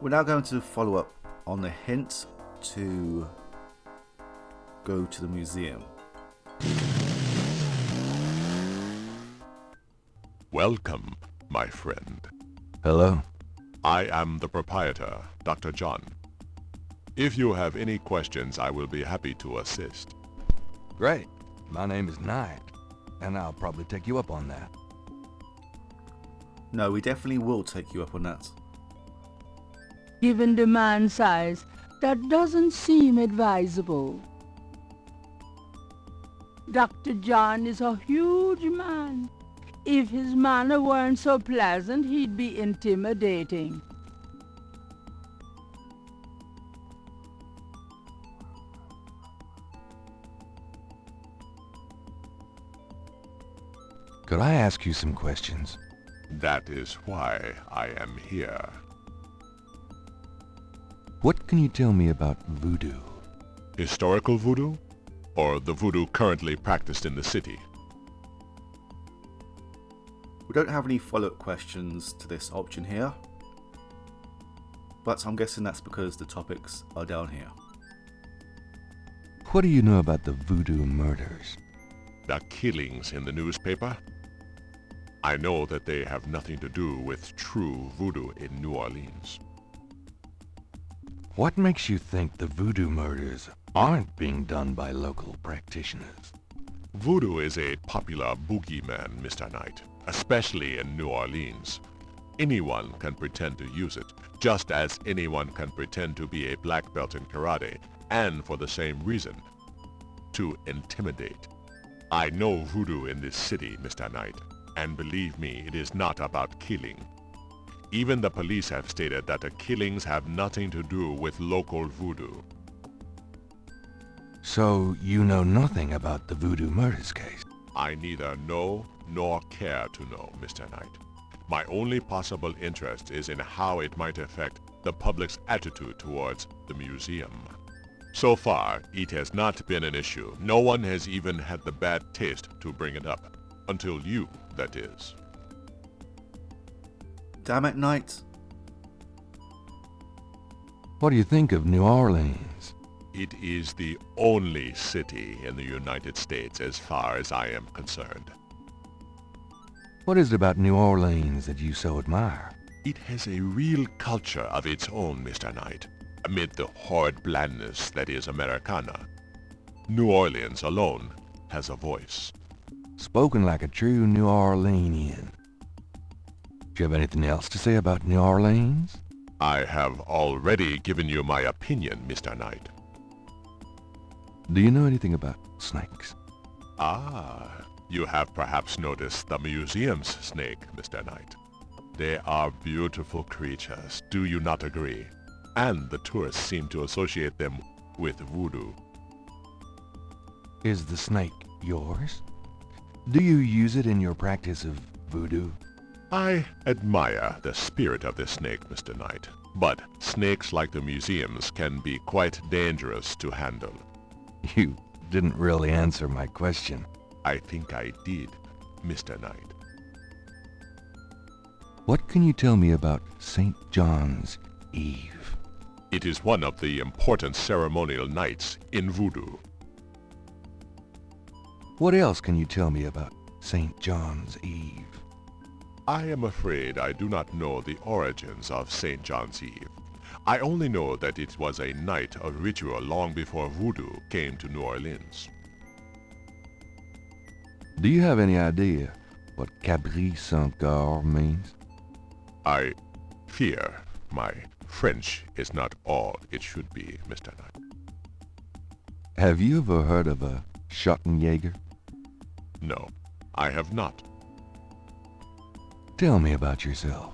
We're now going to follow up on the hint to go to the museum. Welcome, my friend. Hello. I am the proprietor, Dr. John. If you have any questions, I will be happy to assist. Great. My name is Knight, and I'll probably take you up on that. No, we definitely will take you up on that. Given demand size, that doesn't seem advisable. Dr. John is a huge man. If his manner weren't so pleasant, he'd be intimidating. Could I ask you some questions? That is why I am here. What can you tell me about voodoo? Historical voodoo? Or the voodoo currently practiced in the city? We don't have any follow-up questions to this option here, but I'm guessing that's because the topics are down here. What do you know about the voodoo murders? The killings in the newspaper? I know that they have nothing to do with true voodoo in New Orleans. What makes you think the voodoo murders aren't being done by local practitioners? Voodoo is a popular boogeyman, Mr. Knight, especially in New Orleans. Anyone can pretend to use it, just as anyone can pretend to be a black belt in karate, and for the same reason, to intimidate. I know voodoo in this city, Mr. Knight, and believe me, it is not about killing. Even the police have stated that the killings have nothing to do with local voodoo. So you know nothing about the voodoo murders case? I neither know nor care to know, Mr. Knight. My only possible interest is in how it might affect the public's attitude towards the museum. So far, it has not been an issue. No one has even had the bad taste to bring it up. Until you, that is. Damn it, Knight. What do you think of New Orleans? It is the only city in the United States as far as I am concerned. What is it about New Orleans that you so admire? It has a real culture of its own, Mr. Knight, amid the horrid blandness that is Americana. New Orleans alone has a voice. Spoken like a true New Orleanian. Do you have anything else to say about New Orleans? I have already given you my opinion, Mr. Knight. Do you know anything about snakes? Ah, you have perhaps noticed the museum's snake, Mr. Knight. They are beautiful creatures, do you not agree? And the tourists seem to associate them with voodoo. Is the snake yours? Do you use it in your practice of voodoo? I admire the spirit of the snake, Mr. Knight, but snakes like the museum's can be quite dangerous to handle. You didn't really answer my question. I think I did, Mr. Knight. What can you tell me about St. John's Eve? It is one of the important ceremonial nights in voodoo. What else can you tell me about St. John's Eve? I am afraid I do not know the origins of St. John's Eve. I only know that it was a night of ritual long before voodoo came to New Orleans. Do you have any idea what Cabri Saint-Gar means? I fear my French is not all it should be, Mr. Knight. Have you ever heard of a Schottenjäger? No, I have not. Tell me about yourself.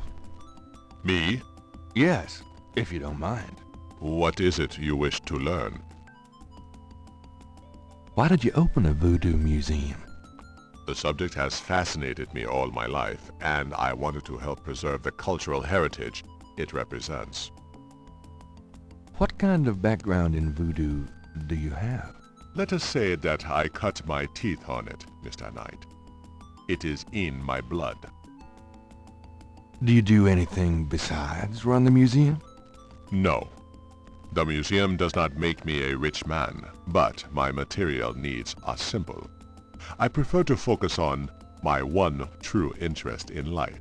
Me? Yes, if you don't mind. What is it you wish to learn? Why did you open a voodoo museum? The subject has fascinated me all my life, and I wanted to help preserve the cultural heritage it represents. What kind of background in voodoo do you have? Let us say that I cut my teeth on it, Mr. Knight. It is in my blood. Do you do anything besides run the museum? No. The museum does not make me a rich man, but my material needs are simple. I prefer to focus on my one true interest in life.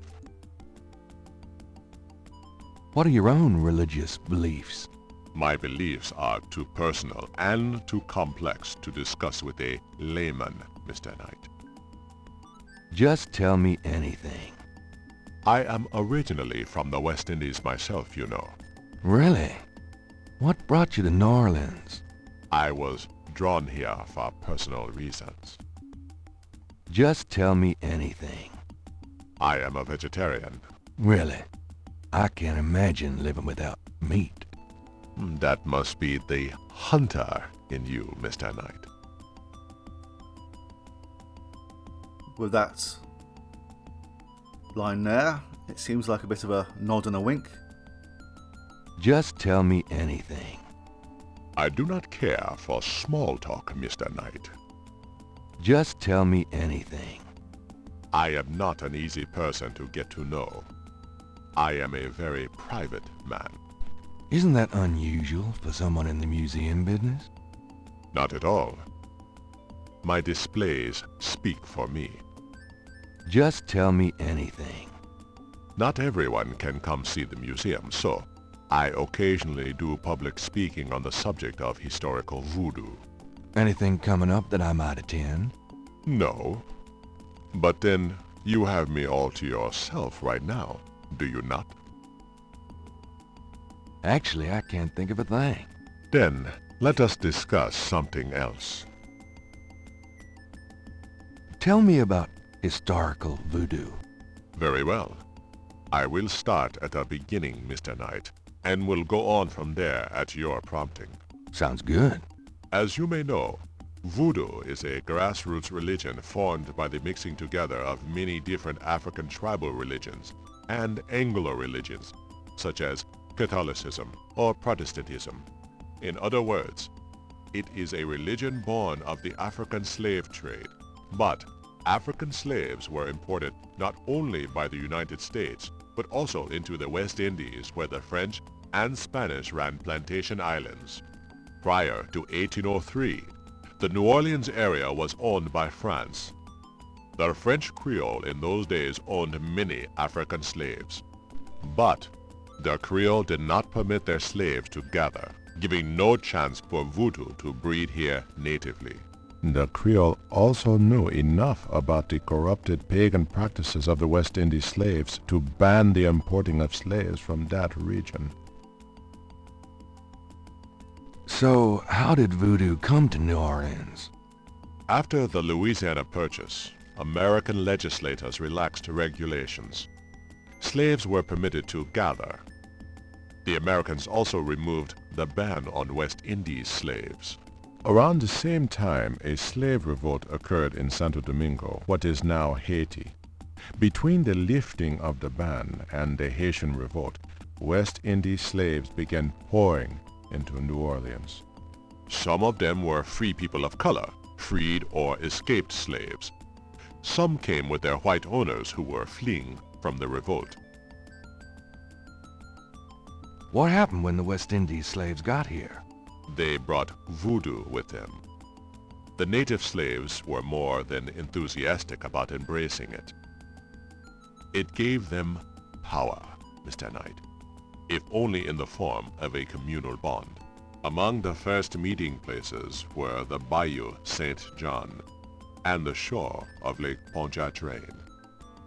What are your own religious beliefs? My beliefs are too personal and too complex to discuss with a layman, Mr. Knight. Just tell me anything. I am originally from the West Indies myself, you know. Really? What brought you to New Orleans? I was drawn here for personal reasons. Just tell me anything. I am a vegetarian. Really? I can't imagine living without meat. That must be the hunter in you, Mr. Knight. With that line there, it seems like a bit of a nod and a wink. Just tell me anything. I do not care for small talk, Mr. Knight. Just tell me anything. I am not an easy person to get to know. I am a very private man. Isn't that unusual for someone in the museum business? Not at all. My displays speak for me. Just tell me anything. Not everyone can come see the museum, so I occasionally do public speaking on the subject of historical voodoo. Anything coming up that I might attend? No. But then, you have me all to yourself right now, do you not? Actually, I can't think of a thing. Then, let us discuss something else. Tell me about historical voodoo. Very well. I will start at the beginning, Mr. Knight, and will go on from there at your prompting. Sounds good. As you may know, voodoo is a grassroots religion formed by the mixing together of many different African tribal religions and Anglo religions, such as Catholicism or Protestantism. In other words, it is a religion born of the African slave trade, but African slaves were imported not only by the United States, but also into the West Indies, where the French and Spanish ran plantation islands. Prior to 1803, the New Orleans area was owned by France. The French Creole in those days owned many African slaves, but the Creole did not permit their slaves to gather, giving no chance for voodoo to breed here natively. The Creole also knew enough about the corrupted pagan practices of the West Indies slaves to ban the importing of slaves from that region. So, how did voodoo come to New Orleans? After the Louisiana Purchase, American legislators relaxed regulations. Slaves were permitted to gather. The Americans also removed the ban on West Indies slaves. Around the same time, a slave revolt occurred in Santo Domingo, what is now Haiti. Between the lifting of the ban and the Haitian revolt, West Indies slaves began pouring into New Orleans. Some of them were free people of color, freed or escaped slaves. Some came with their white owners who were fleeing from the revolt. What happened when the West Indies slaves got here? They brought voodoo with them. The native slaves were more than enthusiastic about embracing it. It gave them power, Mr. Knight, if only in the form of a communal bond. Among the first meeting places were the Bayou Saint John and the shore of Lake Pontchartrain.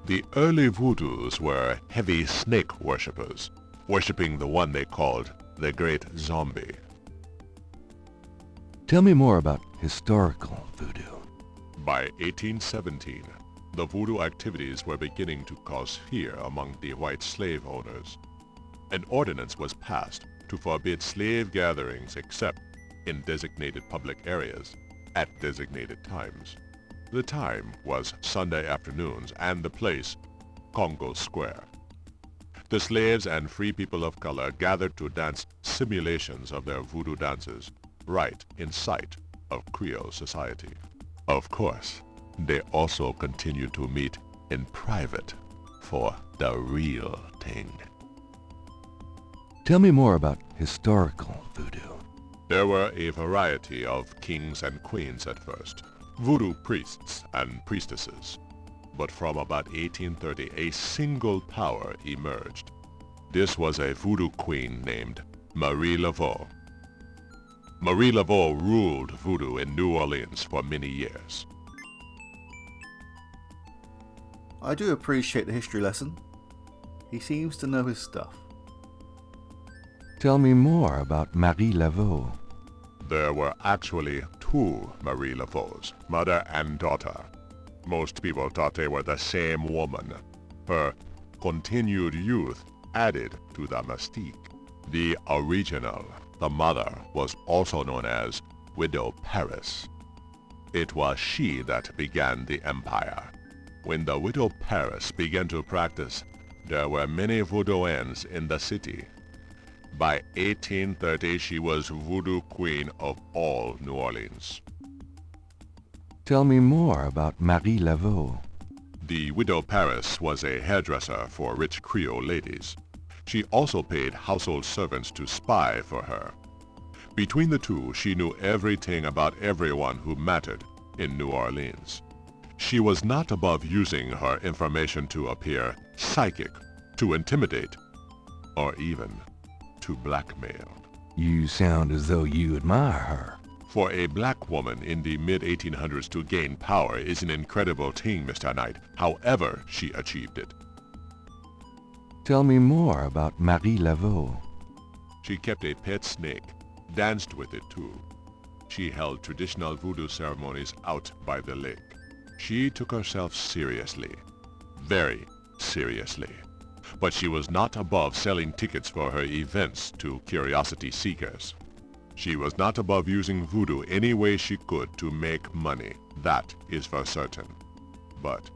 The early voodoos were heavy snake worshippers, worshipping the one they called the Great Zombie. Tell me more about historical voodoo. By 1817, the voodoo activities were beginning to cause fear among the white slave owners. An ordinance was passed to forbid slave gatherings except in designated public areas at designated times. The time was Sunday afternoons and the place Congo Square. The slaves and free people of color gathered to dance simulations of their voodoo dances right in sight of Creole society. Of course, they also continued to meet in private for the real thing. Tell me more about historical voodoo? There were a variety of kings and queens at first, voodoo priests and priestesses. But from about 1830, a single power emerged. This was a voodoo queen named Marie Laveau. Marie Laveau ruled voodoo in New Orleans for many years. I do appreciate the history lesson. He seems to know his stuff. Tell me more about Marie Laveau. There were actually two Marie Laveaux, mother and daughter. Most people thought they were the same woman. Her continued youth added to the mystique. The original, the mother, was also known as Widow Paris. It was she that began the empire. When the Widow Paris began to practice, there were many voodooans in the city. By 1830, she was voodoo queen of all New Orleans. Tell me more about Marie Laveau. The Widow Paris was a hairdresser for rich Creole ladies. She also paid household servants to spy for her. Between the two, she knew everything about everyone who mattered in New Orleans. She was not above using her information to appear psychic, to intimidate, or even to blackmail. You sound as though you admire her. For a black woman in the mid-1800s to gain power is an incredible thing, Mr. Knight, however she achieved it. Tell me more about Marie Laveau. She kept a pet snake, danced with it too. She held traditional voodoo ceremonies out by the lake. She took herself seriously, very seriously. But she was not above selling tickets for her events to curiosity seekers. She was not above using voodoo any way she could to make money, that is for certain. But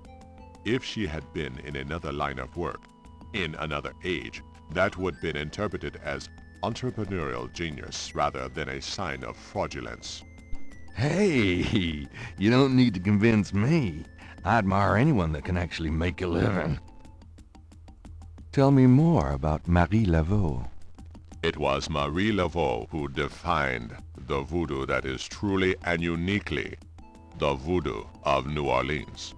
if she had been in another line of work, in another age, that would have been interpreted as entrepreneurial genius rather than a sign of fraudulence. Hey, you don't need to convince me. I admire anyone that can actually make a living. Tell me more about Marie Laveau. It was Marie Laveau who defined the voodoo that is truly and uniquely the voodoo of New Orleans.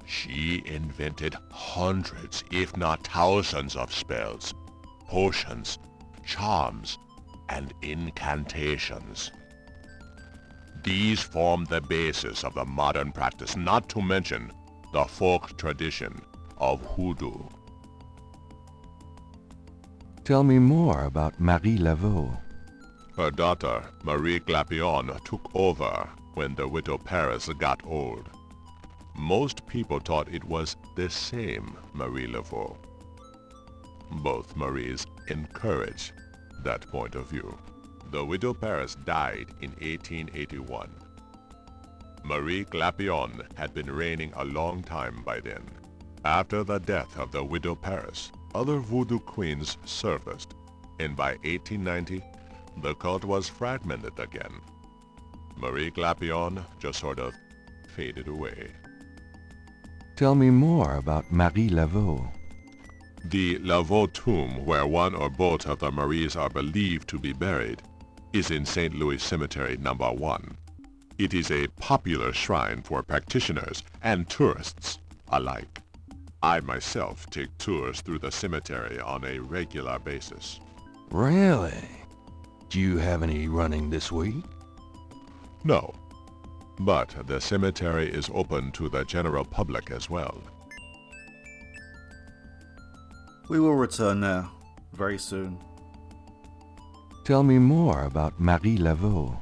She invented hundreds, if not thousands of spells, potions, charms, and incantations. These form the basis of the modern practice, not to mention the folk tradition of hoodoo. Tell me more about Marie Laveau. Her daughter, Marie Glapion, took over when the Widow Paris got old. Most people thought it was the same Marie Laveau. Both Maries encouraged that point of view. The Widow Paris died in 1881. Marie Glapion had been reigning a long time by then. After the death of the Widow Paris, other voodoo queens surfaced, and by 1890, the cult was fragmented again. Marie Glapion just sort of faded away. Tell me more about Marie Laveau. The Laveau tomb, where one or both of the Maries are believed to be buried, is in St. Louis Cemetery No. 1. It is a popular shrine for practitioners and tourists alike. I myself take tours through the cemetery on a regular basis. Really? Do you have any running this week? No, but the cemetery is open to the general public as well. We will return there very soon. Tell me more about Marie Laveau.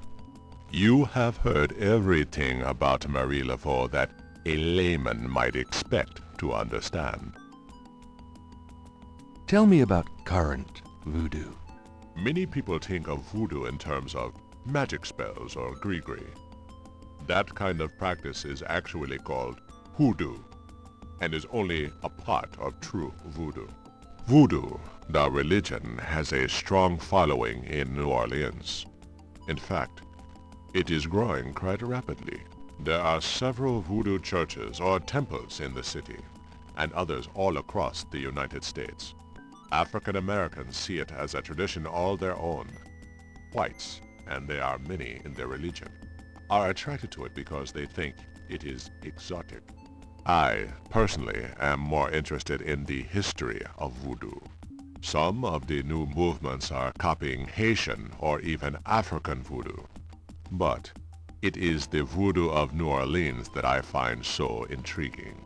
You have heard everything about Marie Laveau that a layman might expect to understand. Tell me about current voodoo. Many people think of voodoo in terms of magic spells or gree-gree. That kind of practice is actually called hoodoo, and is only a part of true voodoo. Voodoo, the religion, has a strong following in New Orleans. In fact, it is growing quite rapidly. There are several voodoo churches or temples in the city, and others all across the United States. African Americans see it as a tradition all their own. Whites, and there are many in their religion, are attracted to it because they think it is exotic. I, personally, am more interested in the history of voodoo. Some of the new movements are copying Haitian or even African voodoo. But it is the voodoo of New Orleans that I find so intriguing.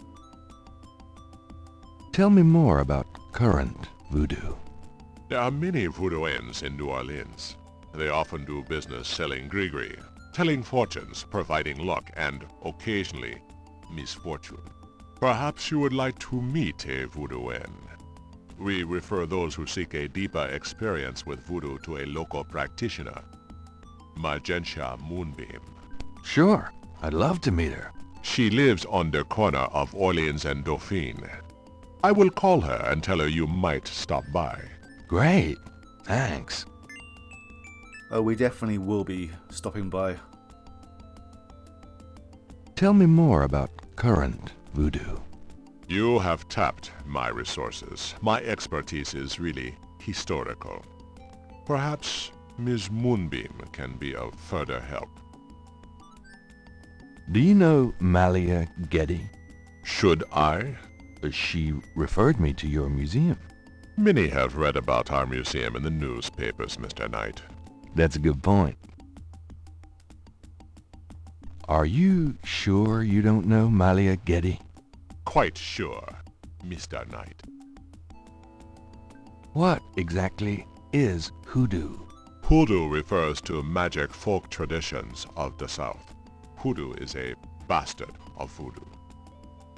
Tell me more about current voodoo. There are many voodooians in New Orleans. They often do business selling gree-gree, telling fortunes, providing luck, and occasionally misfortune. Perhaps you would like to meet a voodooan. We refer those who seek a deeper experience with voodoo to a local practitioner, Magentia Moonbeam. Sure, I'd love to meet her. She lives on the corner of Orleans and Dauphine. I will call her and tell her you might stop by. Great, thanks. Oh, we definitely will be stopping by. Tell me more about current voodoo. You have tapped my resources. My expertise is really historical. Perhaps Ms. Moonbeam can be of further help. Do you know Malia Getty? Should I? She referred me to your museum. Many have read about our museum in the newspapers, Mr. Knight. That's a good point. Are you sure you don't know Malia Getty? Quite sure, Mr. Knight. What exactly is hoodoo? Hoodoo refers to magic folk traditions of the South. Hoodoo is a bastard of voodoo.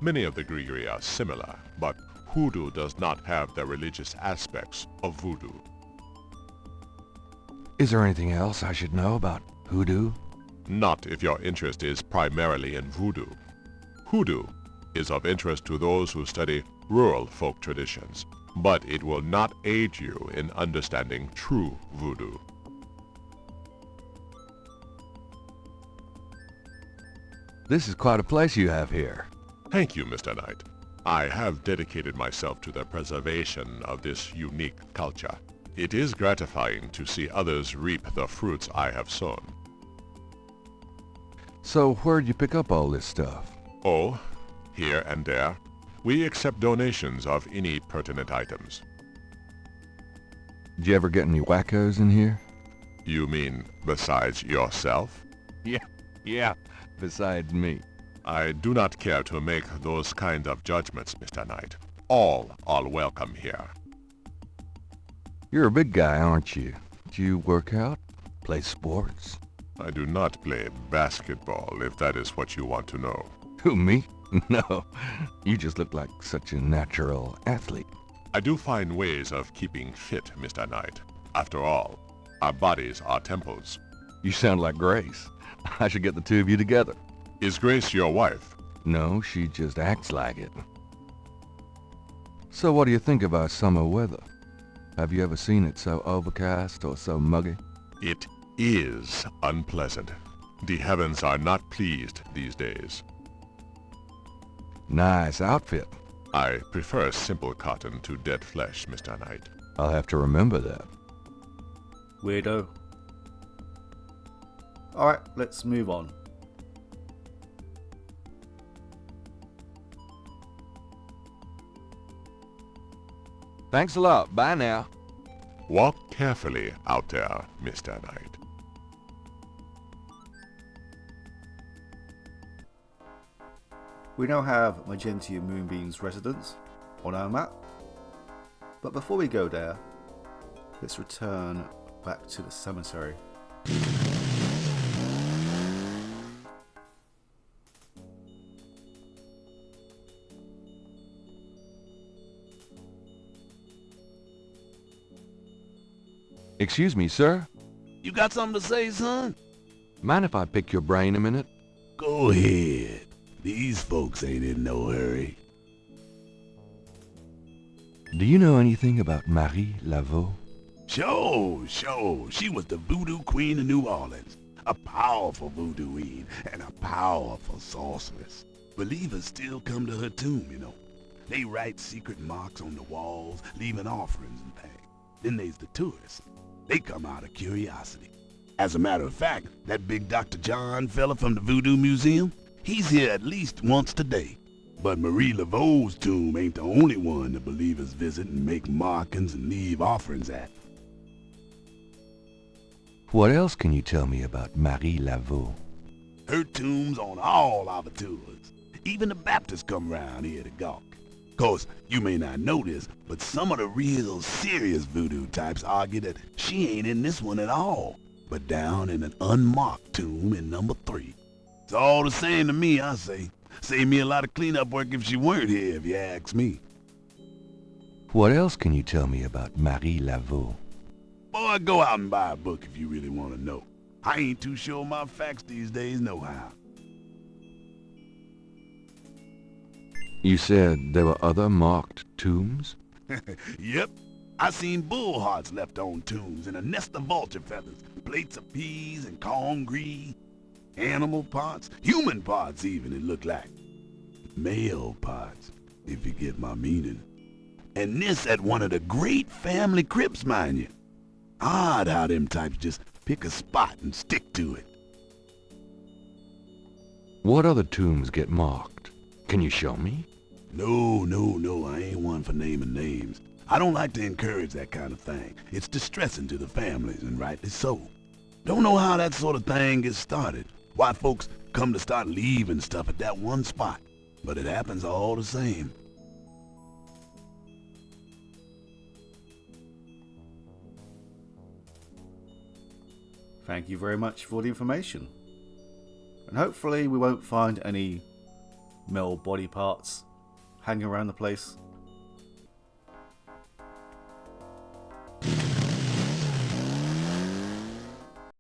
Many of the gree-gree are similar, but hoodoo does not have the religious aspects of voodoo. Is there anything else I should know about hoodoo? Not if your interest is primarily in voodoo. Hoodoo is of interest to those who study rural folk traditions, but it will not aid you in understanding true voodoo. This is quite a place you have here. Thank you, Mr. Knight. I have dedicated myself to the preservation of this unique culture. It is gratifying to see others reap the fruits I have sown. So where'd you pick up all this stuff? Oh, here and there. We accept donations of any pertinent items. Did you ever get any wackos in here? You mean besides yourself? Yeah, besides me. I do not care to make those kind of judgments, Mr. Knight. All are welcome here. You're a big guy, aren't you? Do you work out? Play sports? I do not play basketball, if that is what you want to know. Who, me? No, you just look like such a natural athlete. I do find ways of keeping fit, Mr. Knight. After all, our bodies are temples. You sound like Grace. I should get the two of you together. Is Grace your wife? No, she just acts like it. So what do you think of our summer weather? Have you ever seen it so overcast or so muggy? It is unpleasant. The heavens are not pleased these days. Nice outfit. I prefer simple cotton to dead flesh, Mr. Knight. I'll have to remember that. Weirdo. Alright, let's move on. Thanks a lot. Bye now. Walk carefully out there, Mr. Knight. We now have Magentia Moonbeam's residence on our map. But before we go there, let's return back to the cemetery. Excuse me, sir. You got something to say, son? Mind if I pick your brain a minute? Go ahead. These folks ain't in no hurry. Do you know anything about Marie Laveau? Sure. She was the voodoo queen of New Orleans. A powerful voodooine and a powerful sorceress. Believers still come to her tomb, you know. They write secret marks on the walls, leaving offerings and things. Then there's the tourists. They come out of curiosity. As a matter of fact, that big Dr. John fella from the Voodoo Museum, he's here at least once today. But Marie Laveau's tomb ain't the only one the believers visit and make markings and leave offerings at. What else can you tell me about Marie Laveau? Her tomb's on all our tours. Even the Baptists come round here to gawk. Course, you may not know this, but some of the real serious voodoo types argue that she ain't in this one at all, but down in an unmarked tomb in number 3. It's all the same to me, I say. Save me a lot of cleanup work if she weren't here, if you ask me. What else can you tell me about Marie Laveau? Boy, go out and buy a book if you really want to know. I ain't too sure my facts these days nohow. You said there were other marked tombs? Yep. I seen bull hearts left on tombs and a nest of vulture feathers, plates of peas and cornmeal, animal parts, human parts even, it looked like. Male parts, if you get my meaning. And this at one of the great family crypts, mind you. Odd how them types just pick a spot and stick to it. What other tombs get marked? Can you show me? No, I ain't one for naming names. I don't like to encourage that kind of thing. It's distressing to the families, and rightly so. Don't know how that sort of thing gets started. Why folks come to start leaving stuff at that one spot. But it happens all the same. Thank you very much for the information. And hopefully we won't find any male body parts hanging around the place.